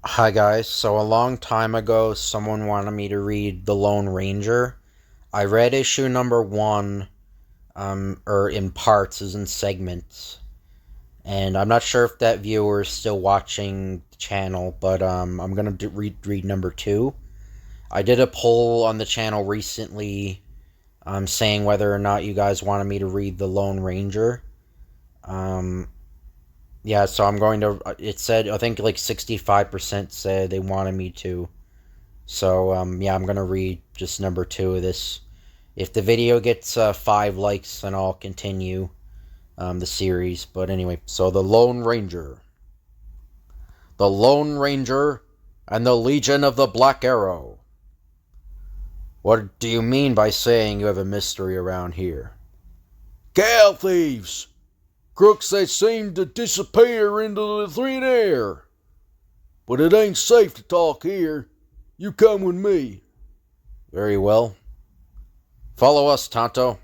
Hi guys, so a long time ago someone wanted me to read The Lone Ranger. I read issue number one, or in parts, as in segments. And I'm not sure if that viewer is still watching the channel, but I'm gonna read number two. I did a poll on the channel recently, saying whether or not you guys wanted me to read The Lone Ranger. Um, yeah, so I'm going to, it said, I think like 65% said they wanted me to. So, yeah, I'm gonna read just number two of this. If the video gets 5 likes, then I'll continue the series. But anyway, so the Lone Ranger. The Lone Ranger and the Legion of the Black Arrow. What do you mean by saying you have a mystery around here? Cow thieves! Crooks that seem to disappear into the thin air. But it ain't safe to talk here. You come with me. Very well. Follow us, Tonto.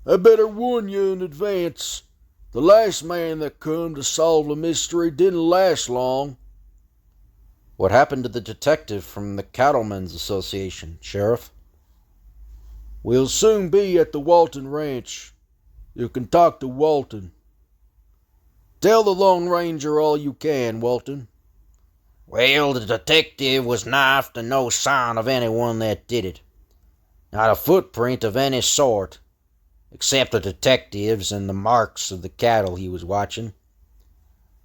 I better warn you in advance. The last man that come to solve the mystery didn't last long. What happened to the detective from the Cattlemen's Association, Sheriff? We'll soon be at the Walton Ranch. You can talk to Walton. Tell the Lone Ranger all you can, Walton. Well, the detective was knifed and no sign of anyone that did it. Not a footprint of any sort, except the detective's and the marks of the cattle he was watching.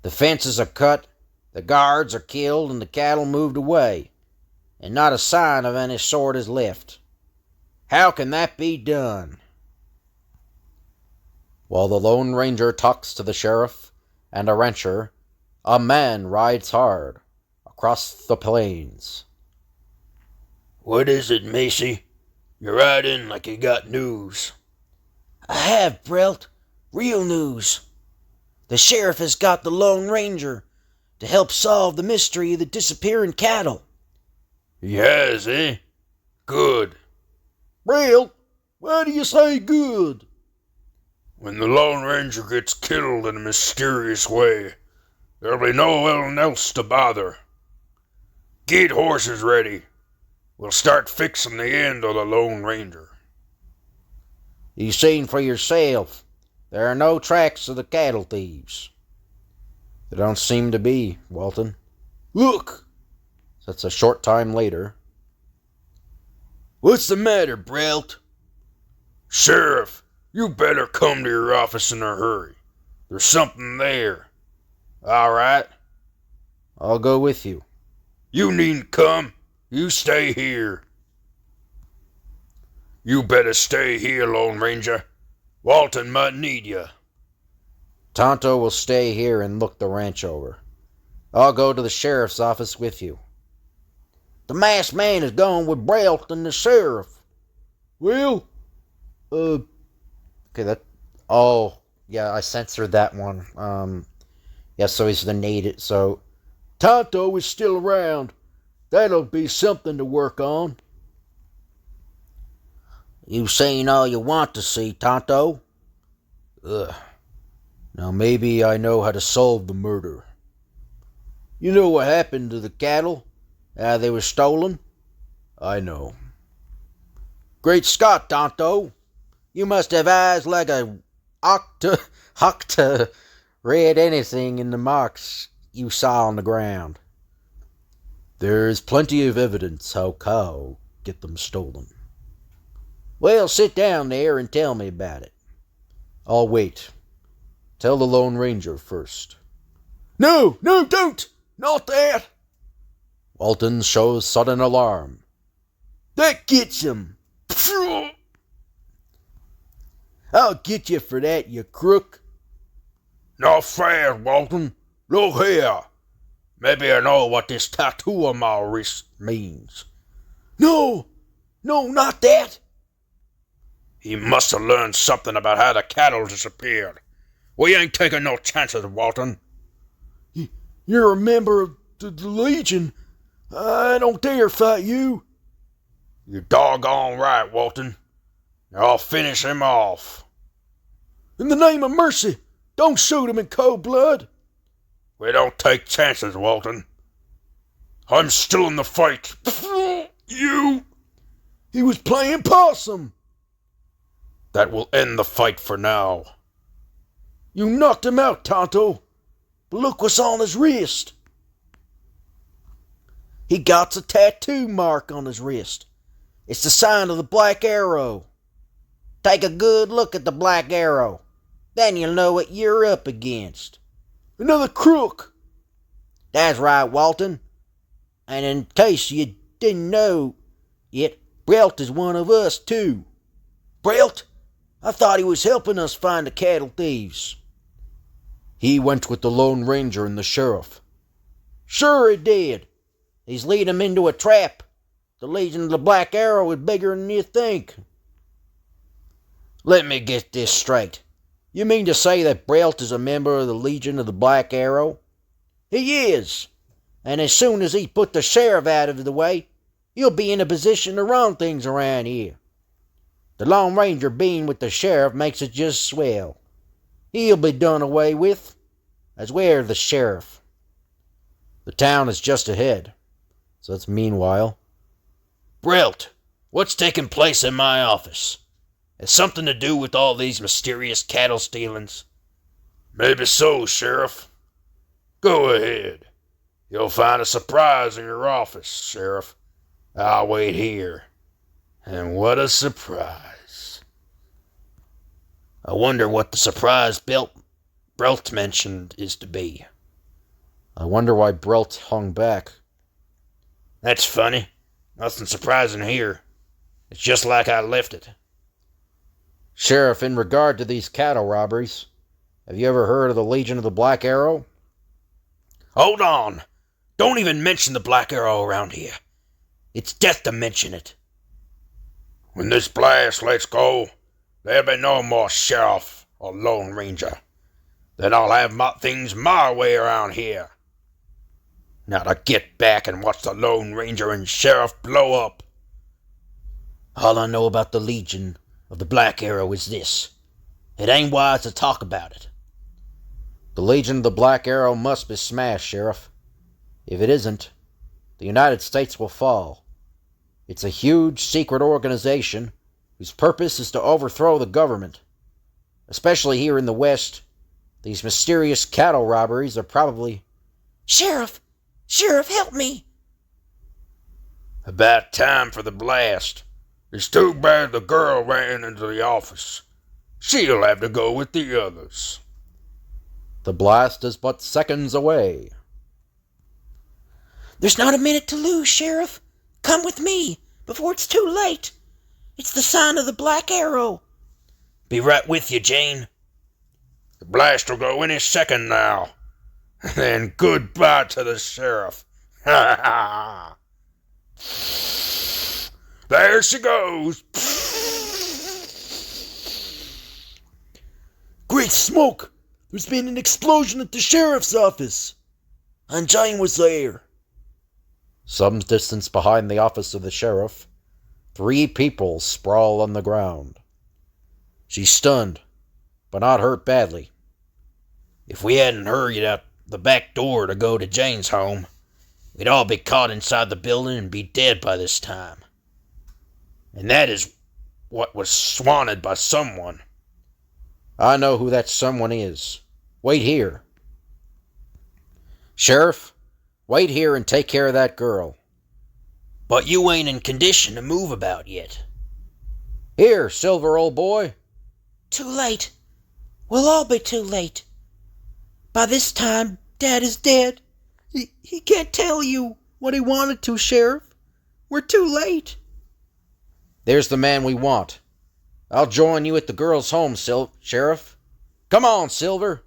The fences are cut, the guards are killed, and the cattle moved away, and not a sign of any sort is left. How can that be done? While the Lone Ranger talks to the sheriff and a rancher, a man rides hard across the plains. What is it, Macy? You're riding like you got news. I have, Brelt. Real news. The sheriff has got the Lone Ranger to help solve the mystery of the disappearing cattle. He has, eh? Good. Brelt, why do you say good? When the Lone Ranger gets killed in a mysterious way, there'll be no one else to bother. Get horses ready. We'll start fixing the end of the Lone Ranger. You've seen for yourself. There are no tracks of the cattle thieves. There don't seem to be, Walton. Look! That's a short time later. What's the matter, Brelt? Sheriff, you better come to your office in a hurry. There's something there. All right. I'll go with you. You needn't come. You stay here. You better stay here, Lone Ranger. Walton might need you. Tonto will stay here and look the ranch over. I'll go to the sheriff's office with you. The masked man is gone with Brelt and the sheriff. Well, Okay, that... Oh, yeah, I censored that one. Yeah, so he's the native, so... Tonto is still around. That'll be something to work on. You've seen all you want to see, Tonto. Ugh. Now maybe I know how to solve the murder. You know what happened to the cattle? How they were stolen? I know. Great Scott, Tonto. You must have eyes like a octa read anything in the marks you saw on the ground. There's plenty of evidence how cow get them stolen. Well, sit down there and tell me about it. I'll wait. Tell the Lone Ranger first. No, don't! Not that! Walton shows sudden alarm. That gets him! I'll get you for that, you crook. Not fair, Walton. Look here. Maybe I know what this tattoo on my wrist means. No, not that. He must have learned something about how the cattle disappeared. We ain't taking no chances, Walton. You're a member of the Legion. I don't dare fight you. You're doggone right, Walton. Now I'll finish him off. In the name of mercy, don't shoot him in cold blood. We don't take chances, Walton. I'm still in the fight. You! He was playing possum. That will end the fight for now. You knocked him out, Tonto. But look what's on his wrist. He got a tattoo mark on his wrist. It's the sign of the Black Arrow. Take a good look at the Black Arrow. Then you'll know what you're up against. Another crook. That's right, Walton. And in case you didn't know yet, Brelt is one of us, too. Brelt? I thought he was helping us find the cattle thieves. He went with the Lone Ranger and the sheriff. Sure he did. He's leading them into a trap. The Legion of the Black Arrow is bigger than you think. Let me get this straight. You mean to say that Brelt is a member of the Legion of the Black Arrow? He is. And as soon as he put the sheriff out of the way, he'll be in a position to run things around here. The Lone Ranger being with the sheriff makes it just swell. He'll be done away with, as we're the sheriff. The town is just ahead, so that's meanwhile. Brelt, what's taking place in my office? Has something to do with all these mysterious cattle stealings? Maybe so, Sheriff. Go ahead. You'll find a surprise in your office, Sheriff. I'll wait here. And what a surprise. I wonder what the surprise Brelt mentioned is to be. I wonder why Brelt hung back. That's funny. Nothing surprising here. It's just like I left it. Sheriff, in regard to these cattle robberies, have you ever heard of the Legion of the Black Arrow? Hold on. Don't even mention the Black Arrow around here. It's death to mention it. When this blast lets go, there'll be no more sheriff or Lone Ranger. Then I'll have things my way around here. Now to get back and watch the Lone Ranger and sheriff blow up. All I know about the Legion of the Black Arrow is this. It ain't wise to talk about it. The Legion of the Black Arrow must be smashed, Sheriff. If it isn't, the United States will fall. It's a huge secret organization whose purpose is to overthrow the government. Especially here in the West, these mysterious cattle robberies are probably... Sheriff! Sheriff, help me! About time for the blast. It's too bad the girl ran into the office. She'll have to go with the others. The blast is but seconds away. There's not a minute to lose, Sheriff. Come with me, before it's too late. It's the sign of the Black Arrow. Be right with you, Jane. The blast will go any second now. Then goodbye to the sheriff. Ha ha! There she goes. Great smoke! There's been an explosion at the sheriff's office. And Jane was there. Some distance behind the office of the sheriff, 3 people sprawl on the ground. She's stunned, but not hurt badly. If we hadn't hurried out the back door to go to Jane's home, we'd all be caught inside the building and be dead by this time. And that is what was wanted by someone. I know who that someone is. Wait here. Sheriff, wait here and take care of that girl. But you ain't in condition to move about yet. Here, Silver, old boy. Too late. We'll all be too late. By this time, Dad is dead. He can't tell you what he wanted to, Sheriff. We're too late. There's the man we want. I'll join you at the girl's home, Sheriff. Come on, Silver.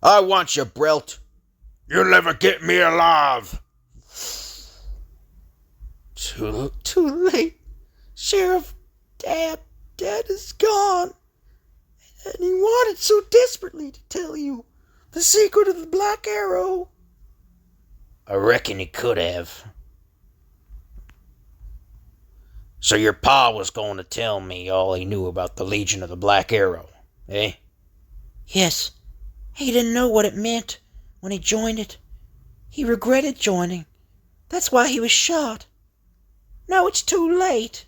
I want you, Brelt. You'll never get me alive. Too late. Sheriff, Dad is gone. And he wanted so desperately to tell you the secret of the Black Arrow. I reckon he could have. So your pa was going to tell me all he knew about the Legion of the Black Arrow, eh? Yes. He didn't know what it meant when he joined it. He regretted joining, That's why he was shot. Now it's too late.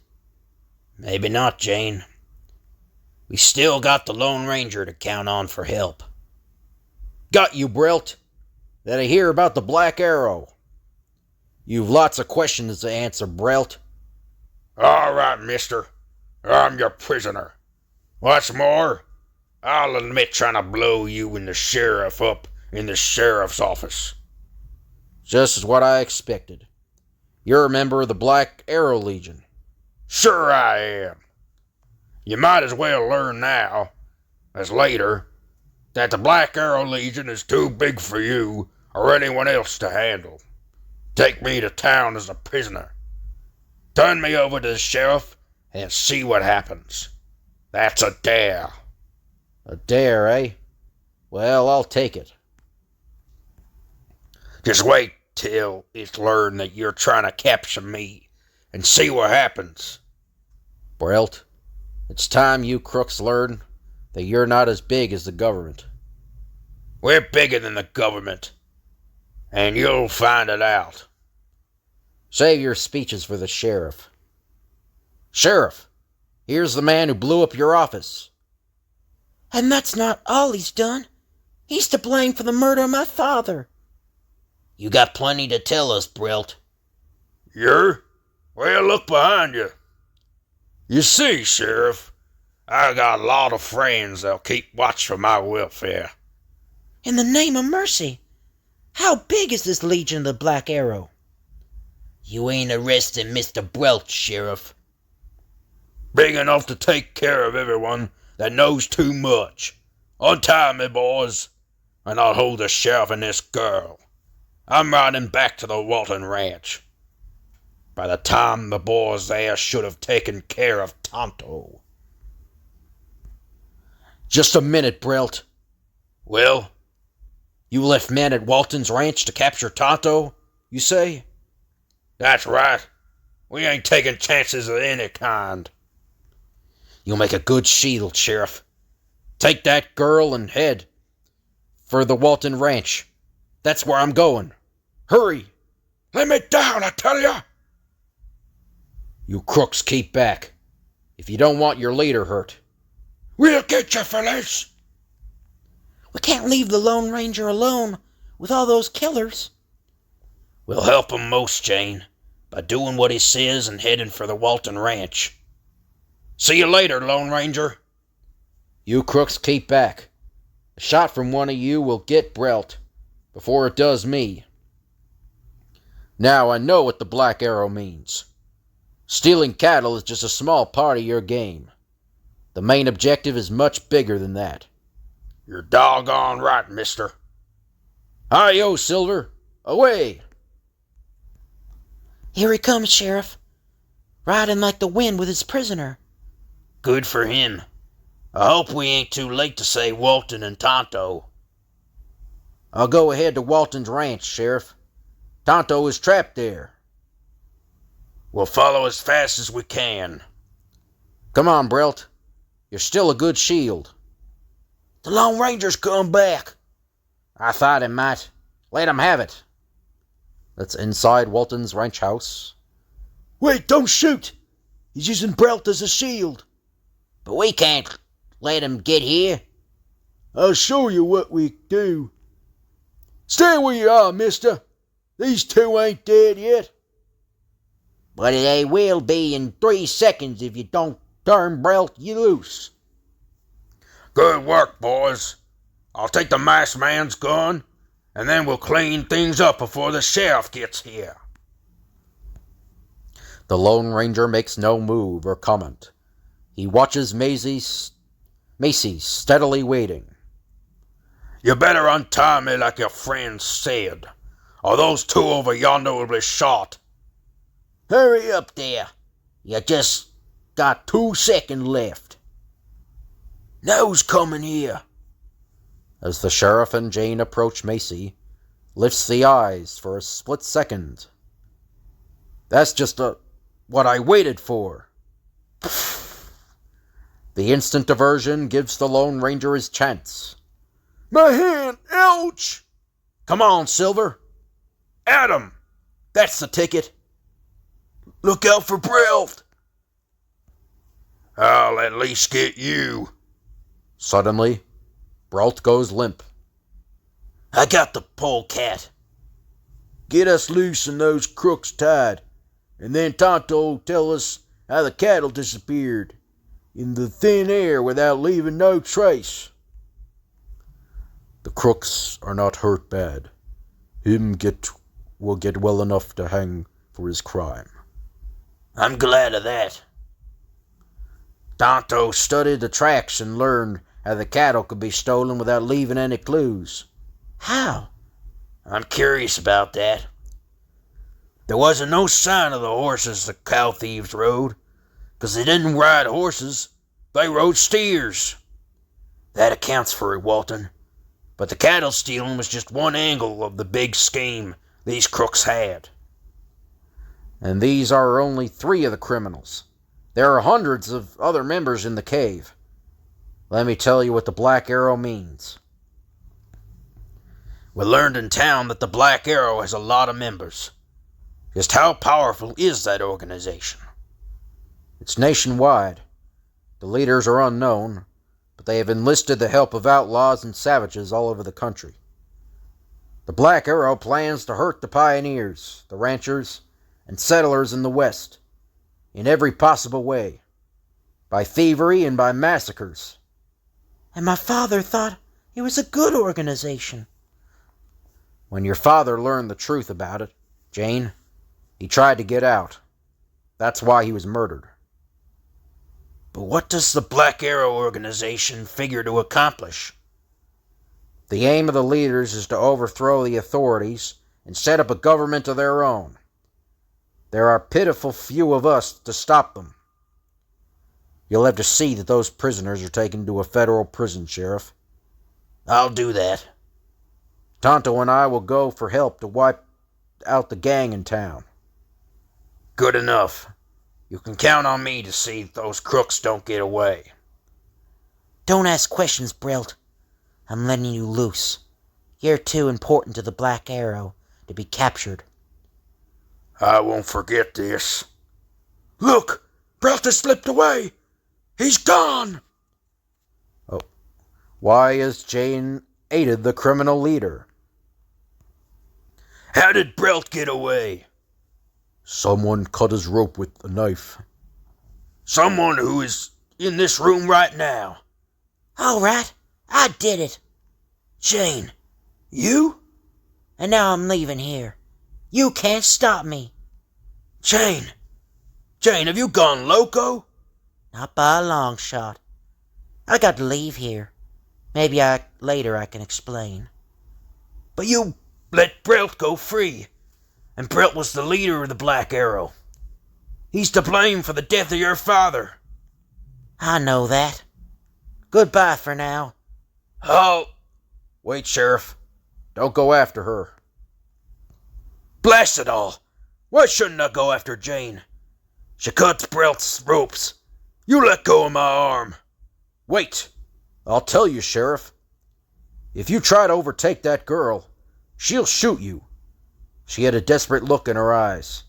Maybe not, Jane. We still got the Lone Ranger to count on for help. Got you, Brelt. Did I hear about the Black Arrow? You've lots of questions to answer, Brelt. All right, mister. I'm your prisoner. What's more, I'll admit trying to blow you and the sheriff up in the sheriff's office. Just as what I expected. You're a member of the Black Arrow Legion. Sure I am. You might as well learn now, as later, that the Black Arrow Legion is too big for you or anyone else to handle. Take me to town as a prisoner. Turn me over to the sheriff and see what happens. That's a dare. A dare, eh? Well, I'll take it. Just wait till it's learned that you're trying to capture me and see what happens. Brelt, it's time you crooks learn that you're not as big as the government. We're bigger than the government, and you'll find it out. Save your speeches for the sheriff. Sheriff, here's the man who blew up your office. And that's not all he's done. He's to blame for the murder of my father. You got plenty to tell us, Brelt. You're? Well, look behind you. You see, Sheriff, I got a lot of friends that'll keep watch for my welfare. In the name of mercy, how big is this Legion of the Black Arrow? You ain't arresting Mr. Brelt, Sheriff. Big enough to take care of everyone that knows too much. Untie me, boys, and I'll hold the sheriff and this girl. I'm riding back to the Walton Ranch. By the time the boys there should have taken care of Tonto. Just a minute, Brelt. Well? You left men at Walton's Ranch to capture Tonto, you say? That's right. We ain't taking chances of any kind. You'll make a good shield, Sheriff. Take that girl and head for the Walton Ranch. That's where I'm going. Hurry! Let me down, I tell ya! You crooks keep back, if you don't want your leader hurt. We'll get you, fellas! We can't leave the Lone Ranger alone with all those killers. We'll help him most, Jane, by doing what he says and heading for the Walton Ranch. See you later, Lone Ranger. You crooks keep back. A shot from one of you will get Brelt before it does me. Now I know what the Black Arrow means. Stealing cattle is just a small part of your game. The main objective is much bigger than that. You're doggone right, mister. Hi-yo, Silver. Away! Here he comes, Sheriff. Riding like the wind with his prisoner. Good for him. I hope we ain't too late to say Walton and Tonto. I'll go ahead to Walton's Ranch, Sheriff. Tonto is trapped there. We'll follow as fast as we can. Come on, Brelt. You're still a good shield. The Lone Ranger's come back. I thought he might. Let him have it. That's inside Walton's ranch house. Wait, don't shoot. He's using Brelt as a shield. But we can't let him get here. I'll show you what we do. Stand where you are, mister. These two ain't dead yet. But they will be in 3 seconds if you don't turn Brelt loose. Good work, boys. I'll take the masked man's gun, and then we'll clean things up before the sheriff gets here. The Lone Ranger makes no move or comment. He watches Macy steadily waiting. You better untie me like your friend said, or those two over yonder will be shot. Hurry up there. You just got 2 seconds left. Now who's coming here? As the sheriff and Jane approach Macy, lifts the eyes for a split second. That's just what I waited for. The instant diversion gives the Lone Ranger his chance. My hand! Ouch! Come on, Silver. Adam, That's the ticket. Look out for Brelt. I'll at least get you. Suddenly, Brelt goes limp. I got the polecat. Get us loose and those crooks tied, and then Tonto will tell us how the cattle disappeared in the thin air without leaving no trace. The crooks are not hurt bad. Will get well enough to hang for his crime. I'm glad of that. Tonto studied the tracks and learned how the cattle could be stolen without leaving any clues. How? I'm curious about that. There wasn't no sign of the horses the cow thieves rode, 'cause they didn't ride horses, they rode steers. That accounts for it, Walton. But the cattle stealing was just one angle of the big scheme these crooks had. And these are only 3 of the criminals. There are hundreds of other members in the cave. Let me tell you what the Black Arrow means. We learned in town that the Black Arrow has a lot of members. Just how powerful is that organization? It's nationwide. The leaders are unknown, but they have enlisted the help of outlaws and savages all over the country. The Black Arrow plans to hurt the pioneers, the ranchers, and settlers in the West in every possible way, by thievery and by massacres. And my father thought it was a good organization. When your father learned the truth about it, Jane, he tried to get out. That's why he was murdered. But what does the Black Arrow organization figure to accomplish? The aim of the leaders is to overthrow the authorities and set up a government of their own. There are pitiful few of us to stop them. You'll have to see that those prisoners are taken to a federal prison, Sheriff. I'll do that. Tonto and I will go for help to wipe out the gang in town. Good enough. You can count on me to see those crooks don't get away. Don't ask questions, Brelt. I'm letting you loose. You're too important to the Black Arrow to be captured. I won't forget this. Look! Brelt has slipped away! He's gone! Oh, why has Jane aided the criminal leader? How did Brelt get away? Someone cut his rope with a knife. Someone who is in this room right now. All right, I did it. Jane, you? And now I'm leaving here. You can't stop me. Jane, have you gone loco? Not by a long shot. I got to leave here. Maybe later I can explain. But you let Brelt go free. And Brelt was the leader of the Black Arrow. He's to blame for the death of your father. I know that. Goodbye for now. Oh, Wait, Sheriff. Don't go after her. blast it all. Why shouldn't I go after Jane? She cuts Brelt's ropes. You let go of my arm. Wait! I'll tell you, Sheriff. If you try to overtake that girl, she'll shoot you. She had a desperate look in her eyes.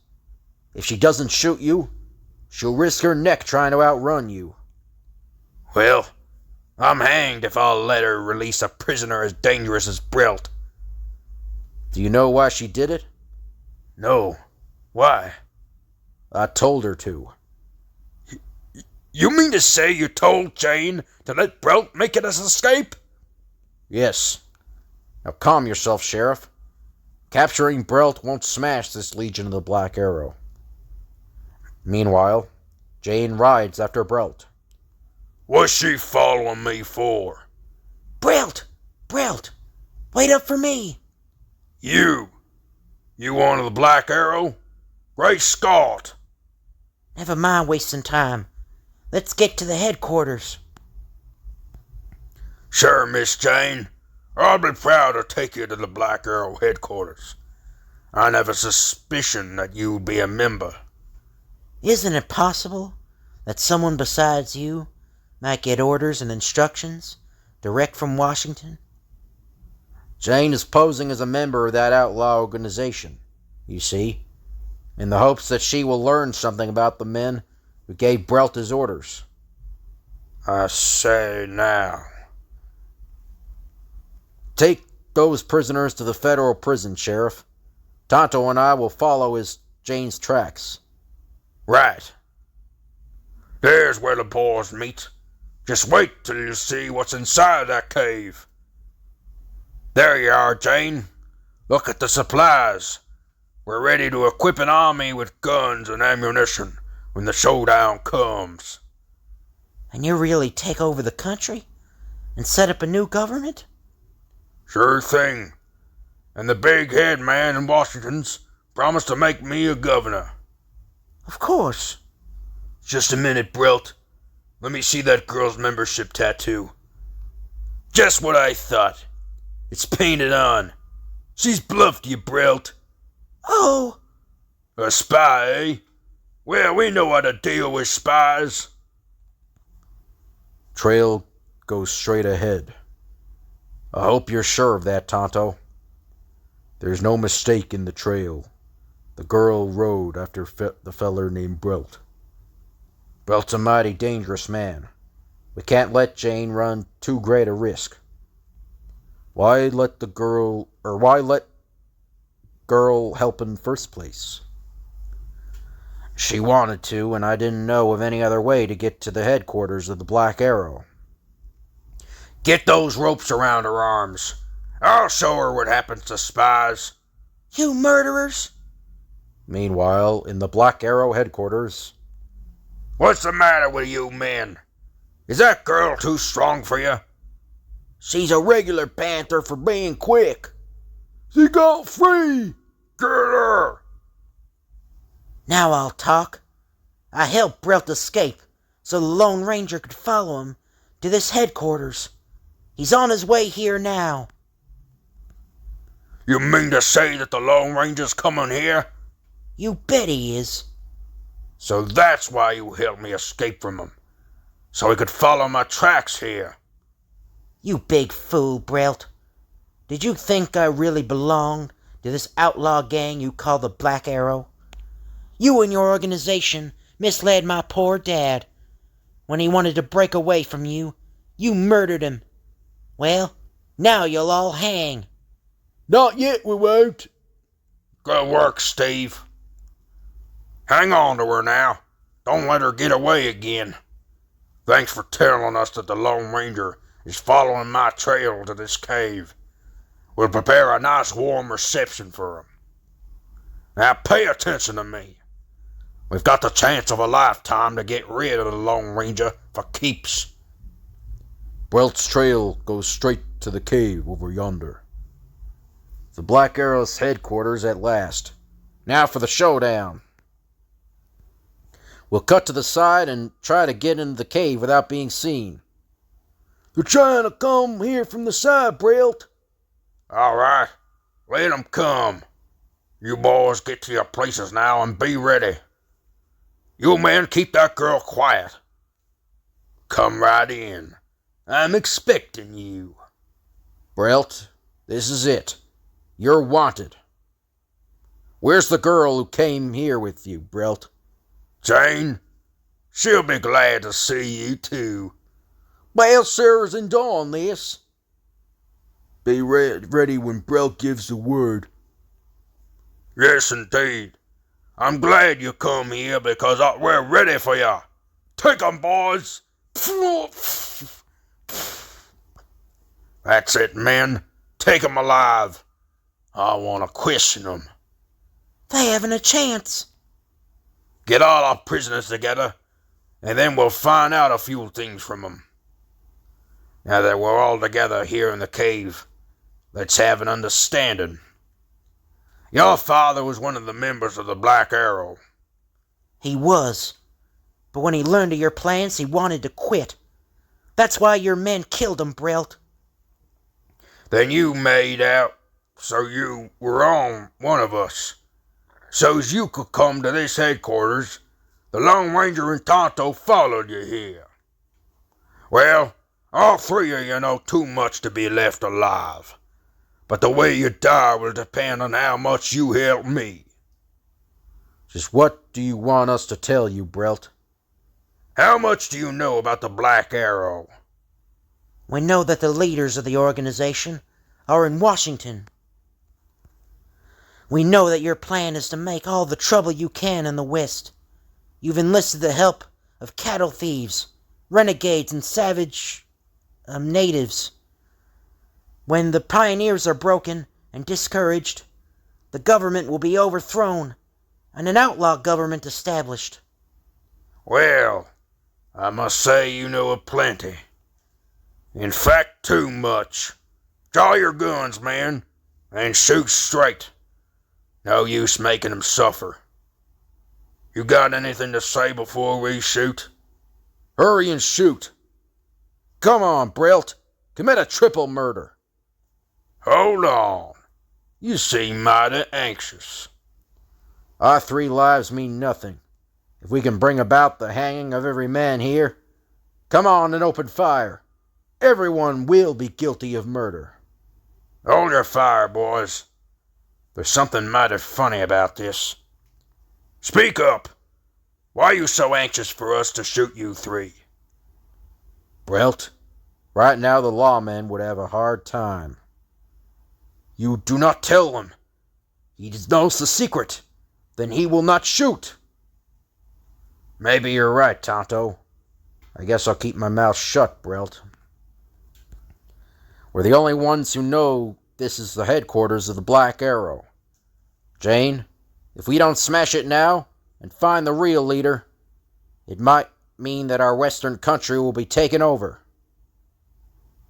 If she doesn't shoot you, she'll risk her neck trying to outrun you. Well, I'm hanged if I'll let her release a prisoner as dangerous as Brelt. Do you know why she did it? No. Why? I told her to. You mean to say you told Jane to let Brelt make it his escape? Yes. Now calm yourself, Sheriff. Capturing Brelt won't smash this Legion of the Black Arrow. Meanwhile, Jane rides after Brelt. What's she following me for? Brelt! Wait up for me! You one of the Black Arrow? Great Scott! Never mind wasting time. Let's get to the headquarters. Sure, Miss Jane. I'll be proud to take you to the Black Arrow headquarters. I never suspicion that you'd be a member. Isn't it possible that someone besides you might get orders and instructions direct from Washington? Jane is posing as a member of that outlaw organization, you see. in the hopes that she will learn something about the men who gave Brelt his orders. I say now. Take those prisoners to the federal prison, Sheriff. Tonto and I will follow Jane's tracks. Right. There's where the boys meet. Just wait till you see what's inside that cave. There you are, Jane. Look at the supplies. We're ready to equip an army with guns and ammunition when the showdown comes. And you really take over the country? And set up a new government? Sure thing. And the big head man in Washington's promised to make me a governor. Of course. Just a minute, Brelt. Let me see that girl's membership tattoo. Just what I thought. It's painted on. She's bluffed you, Brelt. Oh! A spy, eh? Well, we know how to deal with spies. Trail goes straight ahead. I hope you're sure of that, Tonto. There's no mistake in the trail. The girl rode after the feller named Brelt. Brelt's a mighty dangerous man. We can't let Jane run too great a risk. Why let girl help in the first place? She wanted to, and I didn't know of any other way to get to the headquarters of the Black Arrow. Get those ropes around her arms. I'll show her what happens to spies. You murderers! Meanwhile, in the Black Arrow headquarters... What's the matter with you men? Is that girl too strong for you? She's a regular panther for being quick. She got free. Get her. Now I'll talk. I helped Brelt escape so the Lone Ranger could follow him to this headquarters. He's on his way here now. You mean to say that the Lone Ranger's coming here? You bet he is. So that's why you helped me escape from him. So he could follow my tracks here. You big fool, Brelt. Did you think I really belonged to this outlaw gang you call the Black Arrow? You and your organization misled my poor dad. When he wanted to break away from you, you murdered him. Well, now you'll all hang. Not yet, we won't. Good work, Steve. Hang on to her now. Don't let her get away again. Thanks for telling us that the Lone Ranger is following my trail to this cave. We'll prepare a nice warm reception for him. Now pay attention to me. We've got the chance of a lifetime to get rid of the Lone Ranger for keeps. Brelt's trail goes straight to the cave over yonder. The Black Arrow's headquarters at last. Now for the showdown. We'll cut to the side and try to get into the cave without being seen. They're trying to come here from the side, Brelt. All right, let 'em come. You boys get to your places now and be ready. You men keep that girl quiet. Come right in. I'm expecting you. Brelt, this is it. You're wanted. Where's the girl who came here with you, Brelt? Jane, she'll be glad to see you too. Well, Sarah's in on this. Be ready when Brelt gives the word. Yes, indeed. I'm glad you come here because we're ready for you. Take 'em, boys. That's it, men. Take 'em alive. I want to question 'em. They haven't a chance. Get all our prisoners together, and then we'll find out a few things from 'em. Now that we're all together here in the cave, let's have an understanding. Your father was one of the members of the Black Arrow. He was. But when he learned of your plans, he wanted to quit. That's why your men killed him, Brelt. Then you made out so you were on one of us. So's you could come to this headquarters, the Lone Ranger and Tonto followed you here. Well, all three of you know too much to be left alive. But the way you die will depend on how much you help me. Just what do you want us to tell you, Brelt? How much do you know about the Black Arrow? We know that the leaders of the organization are in Washington. We know that your plan is to make all the trouble you can in the West. You've enlisted the help of cattle thieves, renegades, and savage natives. When the pioneers are broken and discouraged, the government will be overthrown and an outlaw government established. Well, I must say you know a plenty. In fact, too much. Draw your guns, men, and shoot straight. No use making them suffer. You got anything to say before we shoot? Hurry and shoot. Come on, Brelt. Commit a triple murder. Hold on. You seem mighty anxious. Our 3 lives mean nothing. If we can bring about the hanging of every man here, come on and open fire. Everyone will be guilty of murder. Hold your fire, boys. There's something mighty funny about this. Speak up. Why are you so anxious for us to shoot you 3? Brelt, right now the lawman would have a hard time. You do not tell them. He knows the secret. Then he will not shoot. Maybe you're right, Tonto. I guess I'll keep my mouth shut, Brelt. We're the only ones who know this is the headquarters of the Black Arrow. Jane, if we don't smash it now and find the real leader, it might mean that our western country will be taken over.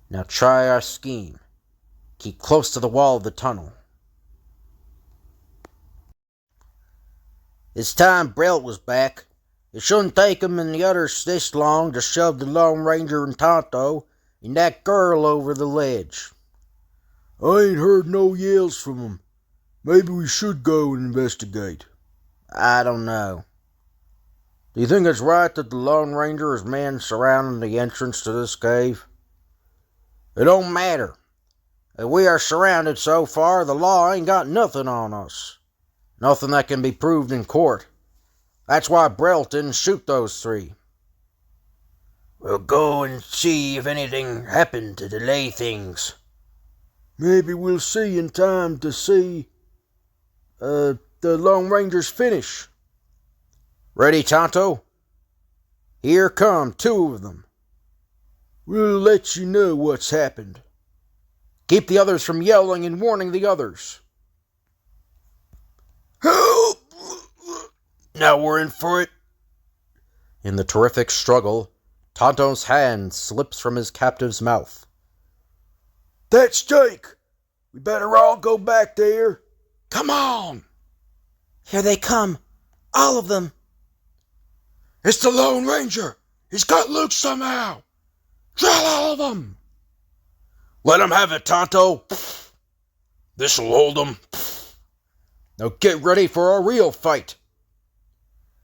Now try our scheme. Keep close to the wall of the tunnel. It's time Brelt was back. It shouldn't take him and the others this long to shove the Lone Ranger and Tonto and that girl over the ledge. I ain't heard no yells from 'em. Maybe we should go and investigate. I don't know. Do you think it's right that the Lone Ranger has men surrounding the entrance to this cave? It don't matter. If we are surrounded so far, the law ain't got nothing on us. Nothing that can be proved in court. That's why Brelt didn't shoot those 3. We'll go and see if anything happened to delay things. Maybe we'll see in time to see the Lone Ranger's finish. Ready, Tonto? Here come 2 of them. We'll let you know what's happened. Keep the others from yelling and warning the others. Help! Now we're in for it. In the terrific struggle, Tonto's hand slips from his captive's mouth. That's Jake. We better all go back there. Come on! Here they come. All of them. It's the Lone Ranger! He's got loose somehow! Kill all of them! Let him have it, Tonto! This'll hold him. Now get ready for a real fight.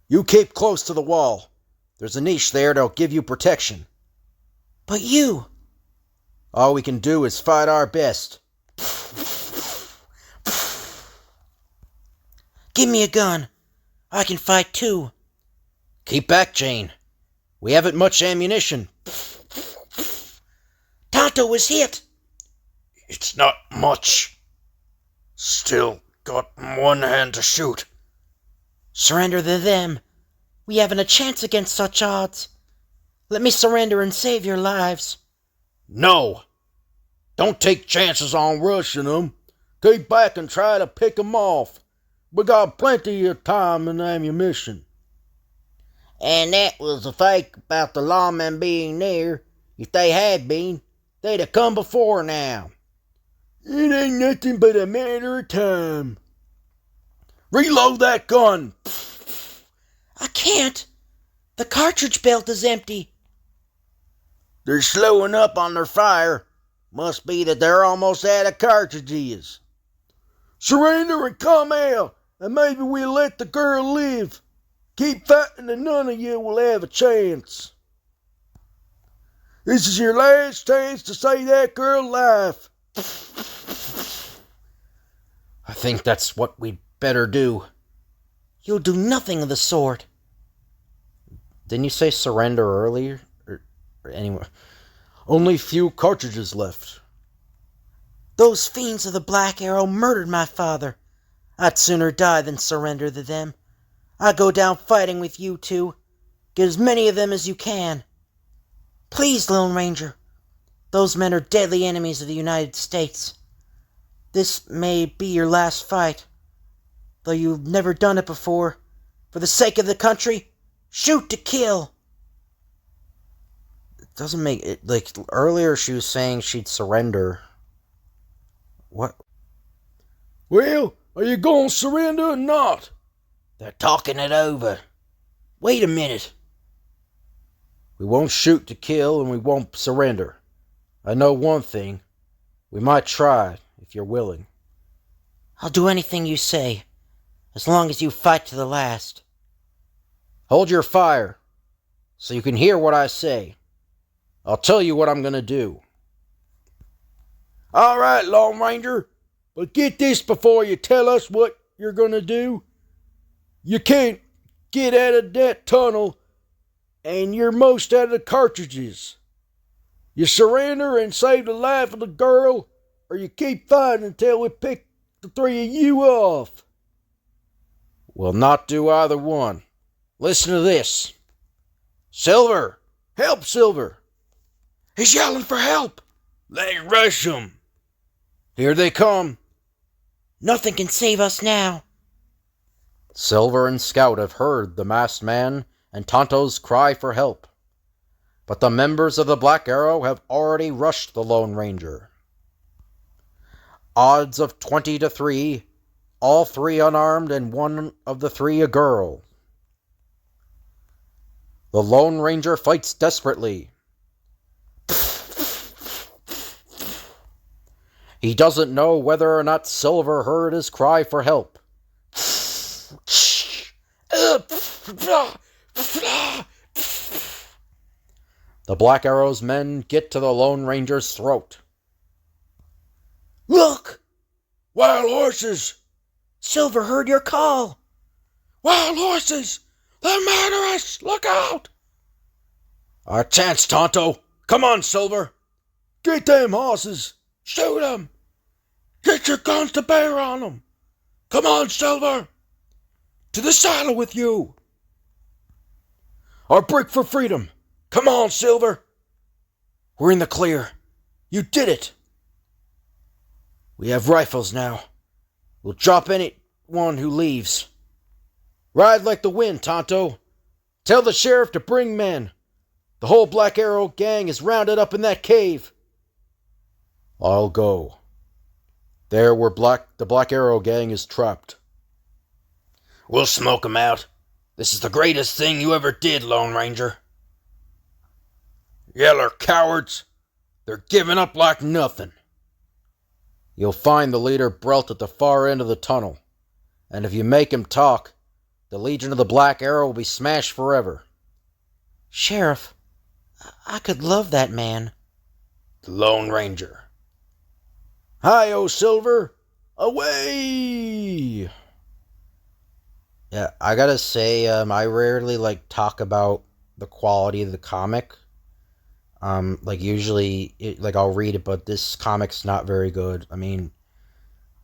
You keep close to the wall. There's a niche there that'll give you protection. But you... All we can do is fight our best. Give me a gun. I can fight too. Keep back, Jane. We haven't much ammunition. Tonto was hit. It's not much. Still got one hand to shoot. Surrender to them. We haven't a chance against such odds. Let me surrender and save your lives. No. Don't take chances on Rushing 'em. Keep back and try to pick 'em off. We got plenty of time and ammunition. And that was the fake about the lawmen being near. If they had been, they'd have come before now. It ain't nothing but a matter of time. Reload that gun! I can't. The cartridge belt is empty. They're slowing up on their fire. Must be that they're almost out of cartridges. Surrender and come out, and maybe we'll let the girl live. Keep fighting and none of you will have a chance. This is your last chance to save that girl life. I think that's what we'd better do. You'll do nothing of the sort. Didn't you say surrender earlier? Or anyway. Only few cartridges left. Those fiends of the Black Arrow murdered my father. I'd sooner die than surrender to them. I'll go down fighting with you two. Get as many of them as you can. Please, Lone Ranger. Those men are deadly enemies of the United States. This may be your last fight. Though you've never done it before. For the sake of the country, shoot to kill. It doesn't make it, like, earlier she was saying she'd surrender. What? Well, are you going to surrender or not? They're talking it over. Wait a minute. We won't shoot to kill and we won't surrender. I know one thing. We might try, if you're willing. I'll do anything you say, as long as you fight to the last. Hold your fire, so you can hear what I say. I'll tell you what I'm gonna do. All right, Lone Ranger, but get this before you tell us what you're gonna do. You can't get out of that tunnel, and you're most out of the cartridges. You surrender and save the life of the girl, or you keep fighting until we pick the three of you off. We'll not do either one. Listen to this. Silver! Help, Silver! He's yelling for help. Let's rush him. Here they come. Nothing can save us now. Silver and Scout have heard the masked man and Tonto's cry for help. But the members of the Black Arrow have already rushed the Lone Ranger. Odds of 20-3, all three unarmed and one of the three a girl. The Lone Ranger fights desperately. He doesn't know whether or not Silver heard his cry for help. The Black Arrow's men get to the Lone Ranger's throat. Look! Wild horses! Silver heard your call. Wild horses! They'll murder us! Look out! Our chance, Tonto! Come on, Silver! Get them horses! Shoot them! Get your guns to bear on them! Come on, Silver! To the saddle with you! Our break for freedom! Come on, Silver! We're in the clear. You did it! We have rifles now. We'll drop anyone who leaves. Ride like the wind, Tonto. Tell the sheriff to bring men. The whole Black Arrow gang is rounded up in that cave. I'll go. There where the Black Arrow gang is trapped. We'll smoke 'em out. This is the greatest thing you ever did, Lone Ranger. Yeller cowards! They're giving up like nothing. You'll find the leader Brelt at the far end of the tunnel. And if you make him talk, the Legion of the Black Arrow will be smashed forever. Sheriff, I could love that man. The Lone Ranger. Hi-yo, Silver! Away! Yeah, I gotta say, I rarely, talk about the quality of the comic. Usually, I'll read it, but this comic's not very good. I mean,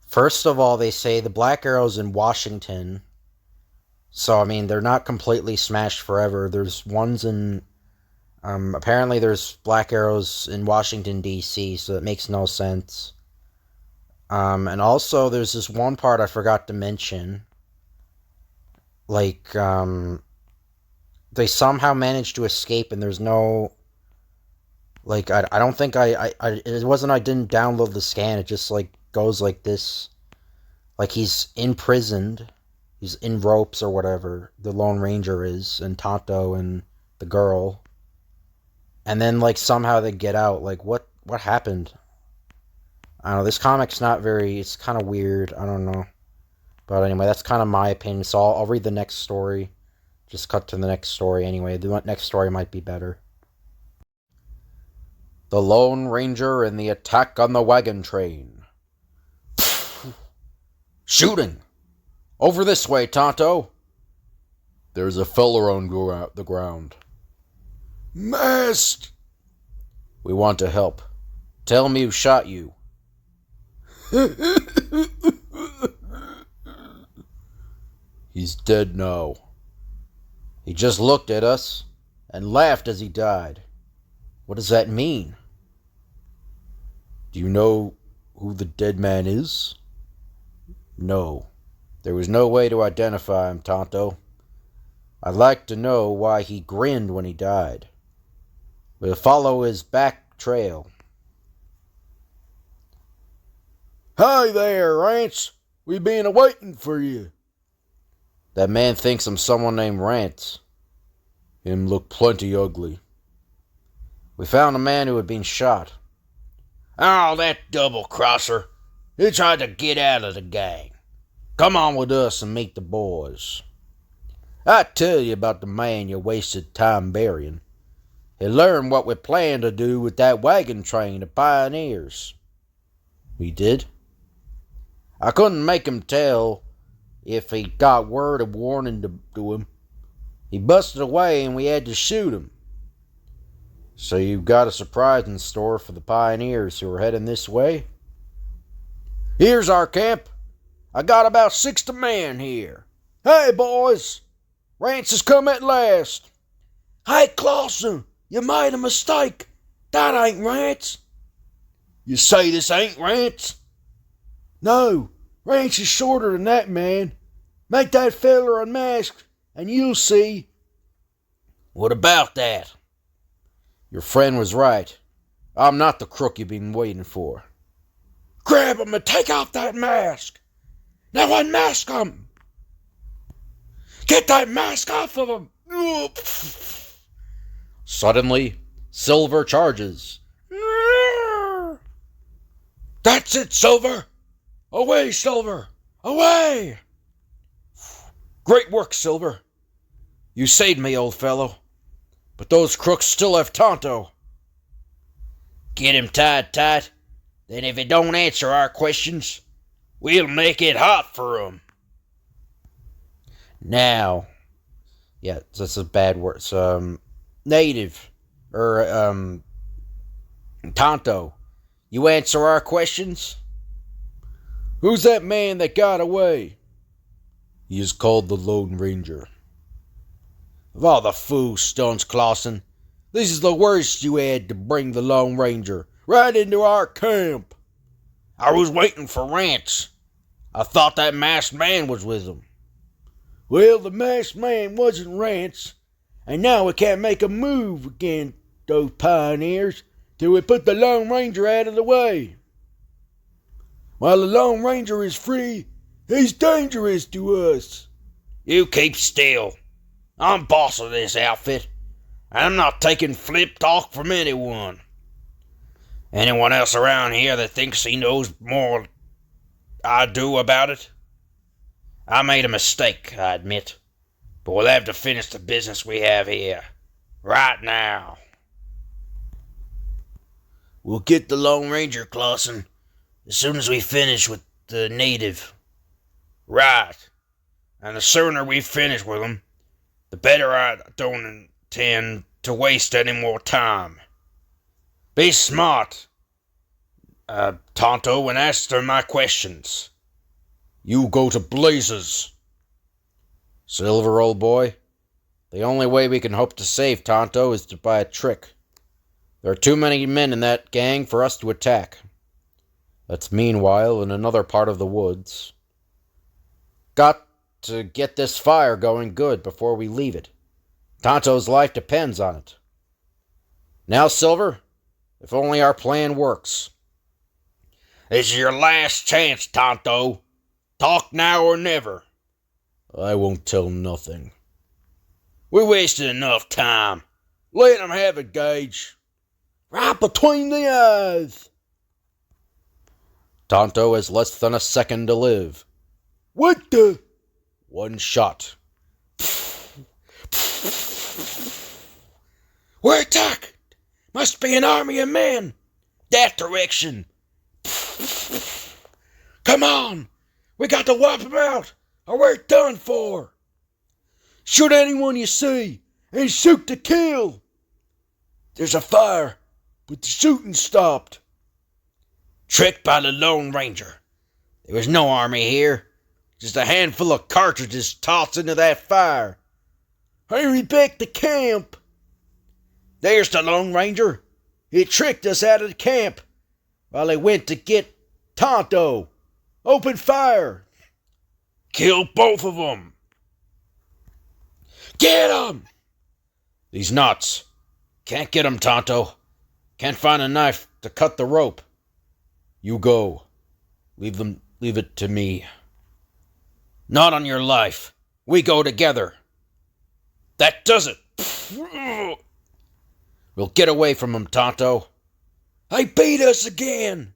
first of all, they say the Black Arrow's in Washington. So, I mean, they're not completely smashed forever. There's ones in... apparently there's Black Arrows in Washington, D.C., so it makes no sense. And also, there's this one part I forgot to mention. They somehow managed to escape, and there's no... I don't think it wasn't I didn't download the scan, it just, goes like this. He's imprisoned. He's in ropes or whatever, the Lone Ranger is, and Tonto and the girl. And then, somehow they get out. What happened? I don't know, this comic's not very, it's kind of weird, I don't know. But anyway, that's kind of my opinion, so I'll read the next story. Just cut to the next story anyway. The next story might be better. The Lone Ranger and the attack on the wagon train. Shooting! Over this way, Tonto! There's a feller on the ground. Masked! We want to help. Tell me who shot you. He's dead now. He just looked at us and laughed as he died. What does that mean? Do you know who the dead man is? No. There was no way to identify him, Tonto. I'd like to know why he grinned when he died. We'll follow his back trail. Hi there, Rance. We've been a-waiting for you. That man thinks I'm someone named Rance. Him look plenty ugly. We found a man who had been shot. Oh, that double-crosser. He tried to get out of the gang. Come on with us and meet the boys. I tell you about the man you wasted time burying. He learned what we planned to do with that wagon train of pioneers. We did? I couldn't make him tell if he got word of warning to him. He busted away and we had to shoot him. So you've got a surprise in store for the pioneers who are heading this way? Here's our camp. I got about 60 men here. Hey, boys! Rance has come at last. Hey, Clausen, you made a mistake. That ain't Rance. You say this ain't Rance? No, Rance is shorter than that man. Make that feller unmasked, and you'll see. What about that? Your friend was right. I'm not the crook you've been waiting for. Grab him and take off that mask. Now unmask him. Get that mask off of him. Suddenly, Silver charges. That's it, Silver. Away, Silver. Away. Great work, Silver. You saved me, old fellow. But those crooks still have Tonto. Get him tied tight. Then if he don't answer our questions, we'll make it hot for him. Now. Yeah, that's a bad word. It's, native. Tonto. You answer our questions? Who's that man that got away? He is called the Lone Ranger. Of all the fool stunts, Clausen, this is the worst you had to bring the Lone Ranger right into our camp. I was waiting for Rance. I thought that masked man was with him. Well, the masked man wasn't Rance, and now we can't make a move against those pioneers till we put the Lone Ranger out of the way. While the Lone Ranger is free, he's dangerous to us. You keep still. I'm boss of this outfit, and I'm not taking flip talk from anyone. Anyone else around here that thinks he knows more than I do about it? I made a mistake, I admit, but we'll have to finish the business we have here, right now. We'll get the Lone Ranger, Clausen, as soon as we finish with the native. Right, and the sooner we finish with him, the better. I don't intend to waste any more time. Be smart, Tonto, and answer my questions. You go to blazes. Silver, old boy, the only way we can hope to save Tonto is by a trick. There are too many men in that gang for us to attack. That's meanwhile in another part of the woods. Got to get this fire going good before we leave it. Tonto's life depends on it. Now, Silver, if only our plan works. This is your last chance, Tonto. Talk now or never. I won't tell nothing. We wasted enough time. Let him have it, Gage. Right between the eyes. Tonto has less than a second to live. What the? One shot. We're attacked. Must be an army of men. That direction. Come on. We got to wipe them out, or we're done for. Shoot anyone you see, and shoot to kill. There's a fire, but the shooting stopped. Tricked by the Lone Ranger. There was no army here. Just a handful of cartridges tossed into that fire. Hurry back to camp. There's the Lone Ranger. He tricked us out of the camp while he went to get Tonto. Open fire. Kill both of them. Get him! These nuts. Can't get 'em, Tonto. Can't find a knife to cut the rope. You go. Leave it to me. Not on your life. We go together. That does it. We'll get away from him, Tonto. They beat us again.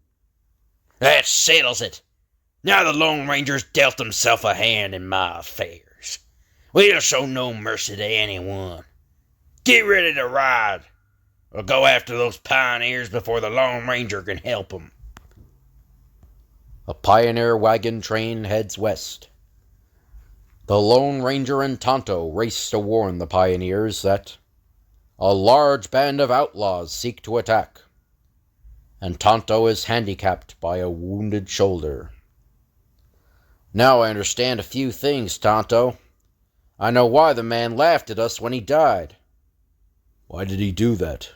That settles it. Now the Lone Ranger's dealt himself a hand in my affairs. We'll show no mercy to anyone. Get ready to ride. We'll go after those pioneers before the Lone Ranger can help them. A pioneer wagon train heads west. The Lone Ranger and Tonto race to warn the pioneers that a large band of outlaws seek to attack, and Tonto is handicapped by a wounded shoulder. Now I understand a few things, Tonto. I know why the man laughed at us when he died. Why did he do that?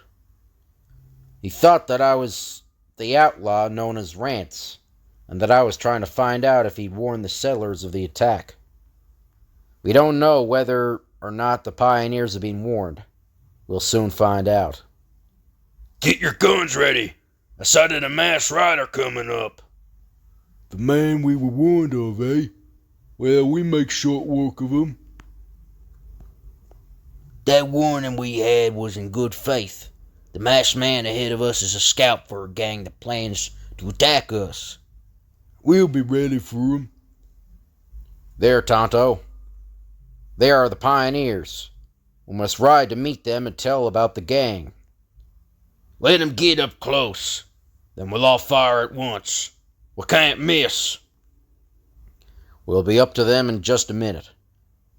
He thought that I was the outlaw known as Rance, and that I was trying to find out if he'd warned the settlers of the attack. We don't know whether or not the pioneers have been warned. We'll soon find out. Get your guns ready. I sighted a masked rider coming up. The man we were warned of, eh? Well, we make short work of him. That warning we had was in good faith. The masked man ahead of us is a scout for a gang that plans to attack us. We'll be ready for him. There, Tonto. They are the pioneers. We must ride to meet them and tell about the gang. Let 'em get up close. Then we'll all fire at once. We can't miss. We'll be up to them in just a minute.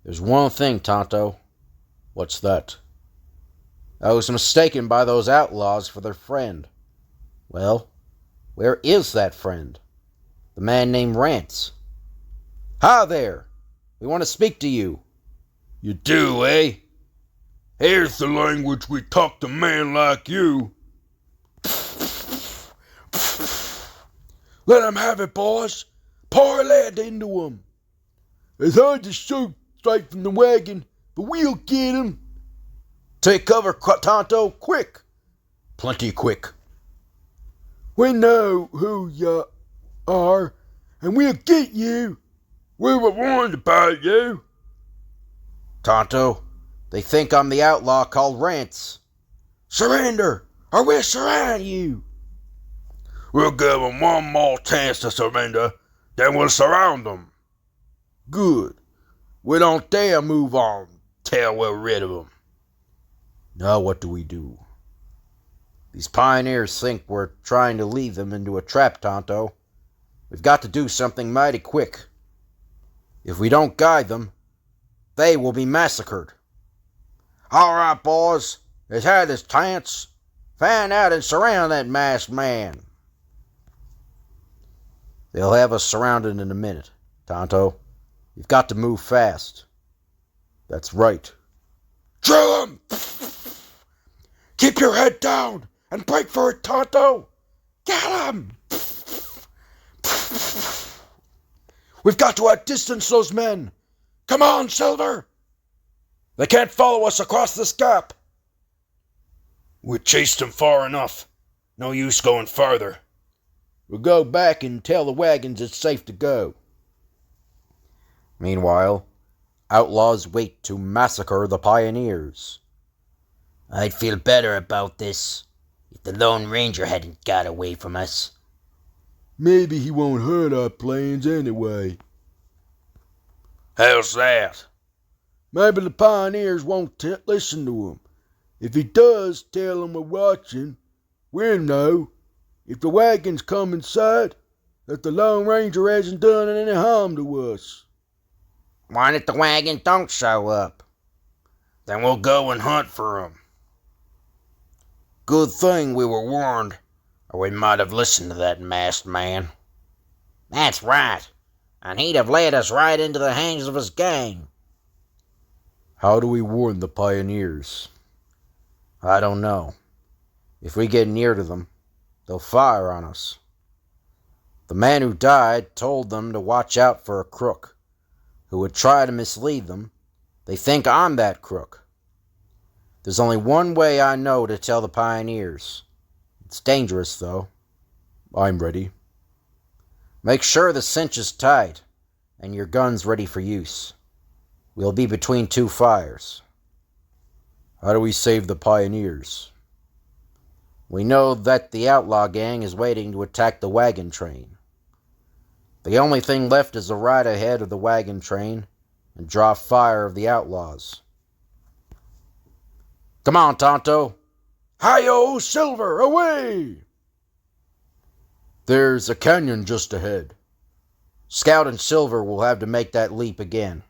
There's one thing, Tonto. What's that? I was mistaken by those outlaws for their friend. Well, where is that friend? The man named Rance. Hi there! We want to speak to you. You do, eh? Here's the language we talk to men like you. Let 'em have it, boys. Pour lead into 'em. It's hard to shoot straight from the wagon, but we'll get 'em. Take cover, Tonto, quick. Plenty quick. We know who you are, and we'll get you. We were warned about you. Tonto, they think I'm the outlaw called Rance. Surrender, or we'll surround you. We'll give them one more chance to surrender, then we'll surround them. Good. We don't dare move on till we're rid of them. Now what do we do? These pioneers think we're trying to lead them into a trap, Tonto. We've got to do something mighty quick. If we don't guide them, they will be massacred. All right, boys. Let's have this chance. Find out and surround that masked man. They'll have us surrounded in a minute. Tonto, you've got to move fast. That's right. Drill him! Keep your head down and break for it, Tonto. Get him! We've got to outdistance those men. Come on, Silver. They can't follow us across this gap. We chased them far enough. No use going farther. We'll go back and tell the wagons it's safe to go. Meanwhile, outlaws wait to massacre the pioneers. I'd feel better about this if the Lone Ranger hadn't got away from us. Maybe he won't hurt our plans anyway. How's that? Maybe the pioneers won't listen to him. If he does tell them we're watching, we'll know, if the wagons come in sight, that the Lone Ranger hasn't done any harm to us. What if the wagon don't show up? Then we'll go and hunt for 'em. Good thing we were warned, or we might have listened to that masked man. That's right. And he'd have led us right into the hands of his gang. How do we warn the pioneers? I don't know. If we get near to them, they'll fire on us. The man who died told them to watch out for a crook who would try to mislead them. They think I'm that crook. There's only one way I know to tell the pioneers. It's dangerous, though. I'm ready. Make sure the cinch is tight and your gun's ready for use. We'll be between two fires. How do we save the pioneers? We know that the outlaw gang is waiting to attack the wagon train. The only thing left is to ride ahead of the wagon train and draw fire of the outlaws. Come on, Tonto. Hi-yo, Silver, away! There's a canyon just ahead. Scout and Silver will have to make that leap again.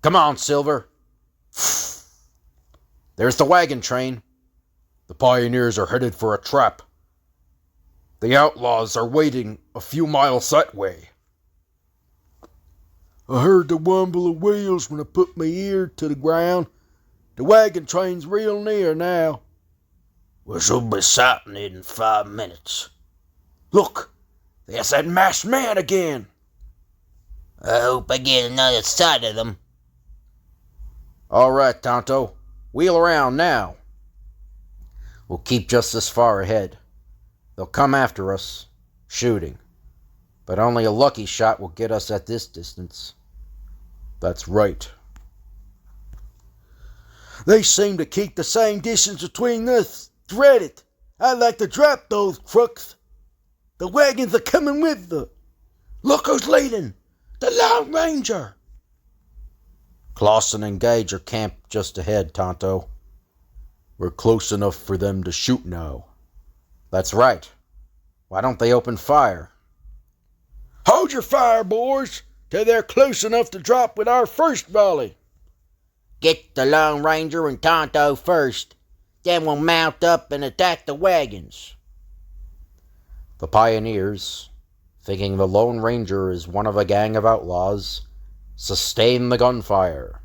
Come on, Silver. There's the wagon train. The pioneers are headed for a trap. The outlaws are waiting a few miles that way. I heard the wumble of wheels when I put my ear to the ground. The wagon train's real near now. We should be sighting it in 5 minutes. Look, there's that masked man again. I hope I get another sight of them. All right, Tonto. Wheel around now. We'll keep just this far ahead. They'll come after us, shooting. But only a lucky shot will get us at this distance. That's right. They seem to keep the same distance between us. Dread it. I'd like to drop those crooks. The wagons are coming with them. Look who's leading. The Lone Ranger. Clausen and Gage are camped just ahead, Tonto. We're close enough for them to shoot now. That's right. Why don't they open fire? Hold your fire, boys, till they're close enough to drop with our first volley. Get the Lone Ranger and Tonto first. Then we'll mount up and attack the wagons. The pioneers, thinking the Lone Ranger is one of a gang of outlaws, sustain the gunfire.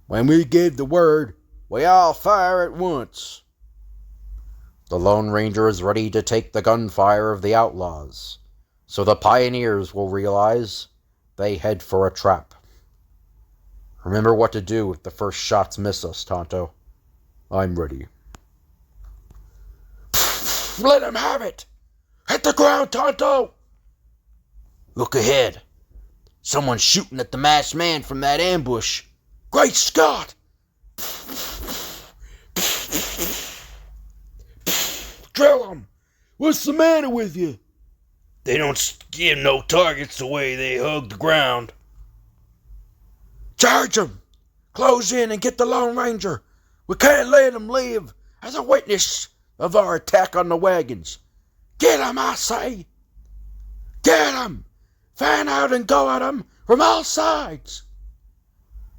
When we give the word, we all fire at once. The Lone Ranger is ready to take the gunfire of the outlaws, so the pioneers will realize they head for a trap. Remember what to do if the first shots miss us, Tonto. I'm ready. Let him have it! Hit the ground, Tonto! Look ahead. Someone's shooting at the masked man from that ambush. Great Scott! Drill him! What's the matter with you? They don't give no targets the way they hug the ground. Charge him! Close in and get the Lone Ranger. We can't let him live as a witness of our attack on the wagons. Get him, I say! Get him! Fan out and go at him from all sides!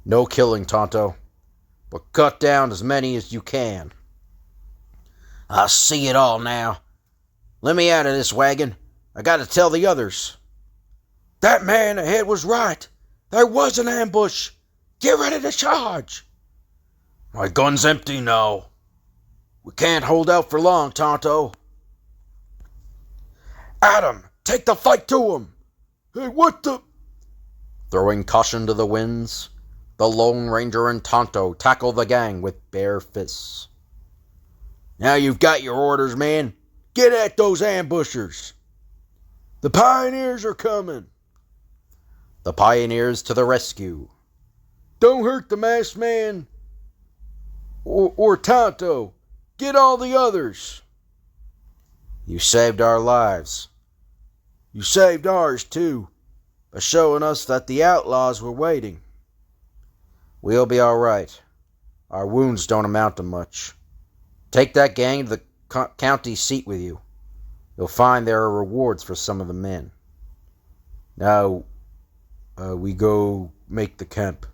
No killing, Tonto, but cut down as many as you can. I see it all now. Let me out of this wagon. I gotta tell the others. That man ahead was right. There was an ambush. Get ready to charge. My gun's empty now. We can't hold out for long, Tonto. Adam, take the fight to him. Hey, what the... Throwing caution to the winds, the Lone Ranger and Tonto tackle the gang with bare fists. Now you've got your orders, man. Get at those ambushers. The pioneers are coming. The pioneers to the rescue. Don't hurt the masked man or Tonto. Get all the others. You saved our lives. You saved ours, too, by showing us that the outlaws were waiting. We'll be all right. Our wounds don't amount to much. Take that gang to the county seat with you. You'll find there are rewards for some of the men. Now, we go make the camp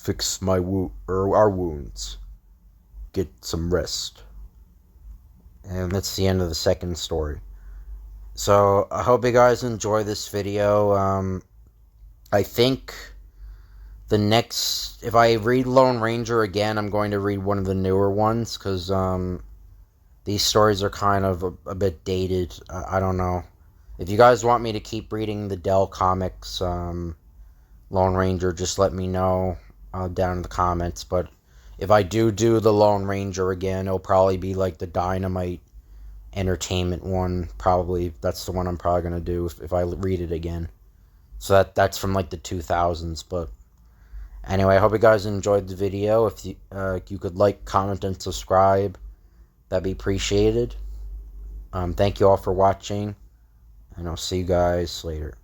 fix our wounds, get some rest. And that's the end of the second story. So I hope you guys enjoy this video. I think the next, if I read Lone Ranger again, I'm going to read one of the newer ones, because these stories are kind of a bit dated. I don't know. If you guys want me to keep reading the Dell Comics Lone Ranger, just let me know down in the comments. But if I do the Lone Ranger again, it'll probably be like the Dynamite Entertainment one. Probably that's the one I'm probably going to do if I read it again. So that's from like the 2000s. But anyway, I hope you guys enjoyed the video. If you could like, comment, and subscribe, that'd be appreciated. Thank you all for watching, and I'll see you guys later.